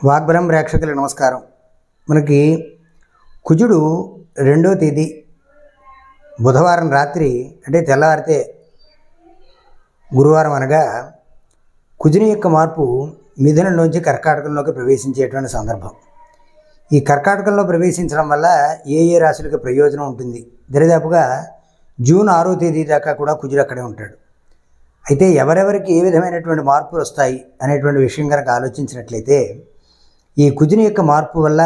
వాగ్బలం ప్రేక్షకులకు నమస్కారం. మనకి కుజుడు 2వ తేదీ బుధవారం రాత్రి అంటే తెల్లవారితే గురువారం అనగా కుజుని యొక్క మార్పు మిథునంలోంచి కర్కాటకంలోకి ప్రవేశించేటువంటి సందర్భం. ఈ కర్కాటకంలో ప్రవేశించడం వల్ల ఏ రాశులకు ప్రయోజనం ఉంటుంది? దరిదాపుగా జూన్ 6వ తేదీ దాకా కూడా కుజుడు అక్కడే ఉంటాడు. అయితే ఎవరెవరికి ఏ విధమైనటువంటి మార్పులు వస్తాయి అనేటువంటి విషయం కనుక ఆలోచించినట్లయితే ఈ కుజుని యొక్క మార్పు వల్ల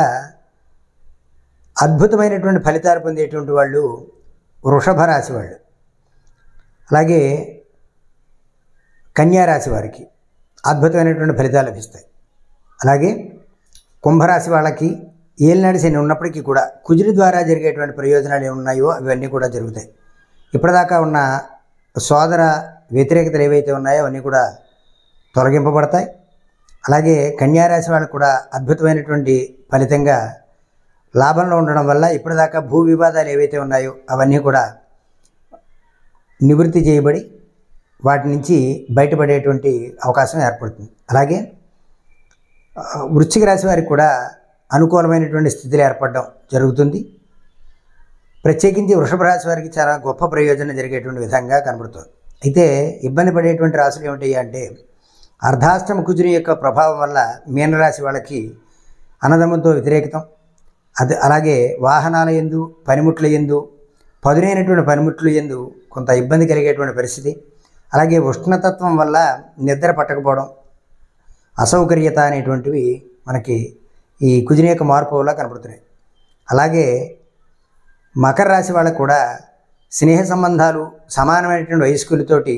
అద్భుతమైనటువంటి ఫలితాలు పొందేటువంటి వాళ్ళు వృషభ రాశి వాళ్ళు, అలాగే కన్యా రాశి వారికి అద్భుతమైనటువంటి ఫలితాలు లభిస్తాయి. అలాగే కుంభరాశి వాళ్ళకి ఏలినాటి శని ఉన్నప్పటికీ కూడా కుజుడి ద్వారా జరిగేటువంటి ప్రయోజనాలు ఏమున్నాయో అవన్నీ కూడా జరుగుతాయి. ఇప్పటిదాకా ఉన్న సోదర వ్యతిరేకతలు ఏవైతే ఉన్నాయో అవన్నీ కూడా తొలగింపబడతాయి. అలాగే కన్యారాశి వాళ్ళకు కూడా అద్భుతమైనటువంటి ఫలితంగా లాభంలో ఉండడం వల్ల ఇప్పటిదాకా భూ వివాదాలు ఏవైతే ఉన్నాయో అవన్నీ కూడా నివృత్తి చేయబడి వాటి నుంచి బయటపడేటువంటి అవకాశం ఏర్పడుతుంది. అలాగే వృశ్చిక రాశి వారికి కూడా అనుకూలమైనటువంటి స్థితిలో ఏర్పడడం జరుగుతుంది. ప్రత్యేకించి వృషభ రాశి వారికి చాలా గొప్ప ప్రయోజనం జరిగేటువంటి విధంగా కనబడుతుంది. అయితే ఇబ్బంది పడేటువంటి రాశులు ఏమిటి అంటే అర్ధాష్టమ కుజుని యొక్క ప్రభావం వల్ల మీనరాశి వాళ్ళకి అన్నదమ్ములతో వ్యతిరేకతం, అలాగే వాహనాల యందు పనిముట్ల యందు పదునైనటువంటి పనిముట్లు యందు కొంత ఇబ్బంది కలిగేటువంటి పరిస్థితి, అలాగే ఉష్ణతత్వం వల్ల నిద్ర పట్టకపోవడం, అసౌకర్యత అనేటువంటివి మనకి ఈ కుజుని యొక్క మార్పు వల్ల కనబడుతున్నాయి. అలాగే మకర రాశి వాళ్ళకు కూడా స్నేహ సంబంధాలు సమానమైనటువంటి వయస్కులతోటి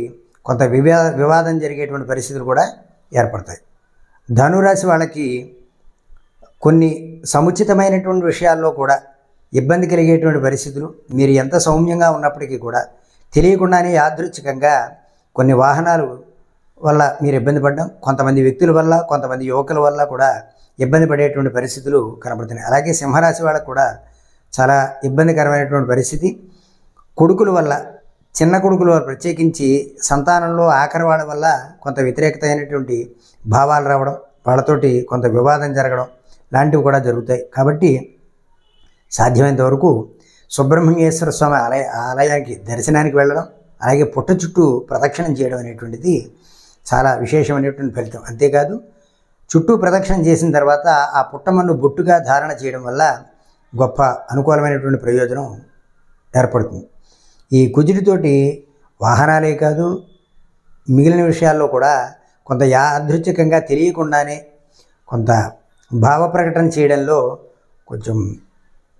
కొంత వివాదం జరిగేటువంటి పరిస్థితులు కూడా ఏర్పడతాయి. ధనురాశి వాళ్ళకి కొన్ని సముచితమైనటువంటి విషయాల్లో కూడా ఇబ్బంది కలిగేటువంటి పరిస్థితులు, మీరు ఎంత సౌమ్యంగా ఉన్నప్పటికీ కూడా తెలియకుండానే యాదృచ్ఛికంగా కొన్ని వాహనాలు వల్ల మీరు ఇబ్బంది పడడం, కొంతమంది వ్యక్తుల వల్ల కొంతమంది యువకుల వల్ల కూడా ఇబ్బంది పడేటువంటి పరిస్థితులు కనబడుతున్నాయి. అలాగే సింహరాశి వాళ్ళకు కూడా చాలా ఇబ్బందికరమైనటువంటి పరిస్థితి, కొడుకుల వల్ల చిన్న కొడుకుల వల్ల ప్రత్యేకించి సంతానంలో ఆఖరి వాళ్ళ వల్ల కొంత వ్యతిరేకత అయినటువంటి భావాలు రావడం, వాళ్ళతోటి కొంత వివాదం జరగడం లాంటివి కూడా జరుగుతాయి. కాబట్టి సాధ్యమైనంత వరకు సుబ్రహ్మణ్యేశ్వర స్వామి ఆలయానికి దర్శనానికి వెళ్ళడం, అలాగే పుట్ట చుట్టూ ప్రదక్షిణం చేయడం అనేటువంటిది చాలా విశేషమైనటువంటి ఫలితం. అంతేకాదు చుట్టూ ప్రదక్షిణం చేసిన తర్వాత ఆ పుట్టమన్ను బొట్టుగా ధారణ చేయడం వల్ల గొప్ప అనుకూలమైనటువంటి ప్రయోజనం ఏర్పడుతుంది. ఈ కుజుడితోటి వాహనాలే కాదు మిగిలిన విషయాల్లో కూడా కొంత యాదృచ్ఛికంగా తెలియకుండానే కొంత భావ ప్రకటన చేయడంలో కొంచెం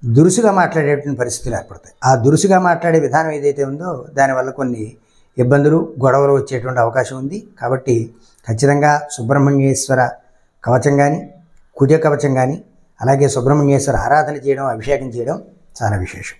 దురుసుగా మాట్లాడేటువంటి పరిస్థితులు ఏర్పడతాయి. ఆ దురుసుగా మాట్లాడే విధానం ఏదైతే ఉందో దానివల్ల కొన్ని ఇబ్బందులు గొడవలు వచ్చేటువంటి అవకాశం ఉంది. కాబట్టి ఖచ్చితంగా సుబ్రహ్మణ్యేశ్వర కవచం కానీ కుజ కవచం కానీ అలాగే సుబ్రహ్మణ్యేశ్వర ఆరాధన చేయడం, అభిషేకం చేయడం చాలా విశేషం.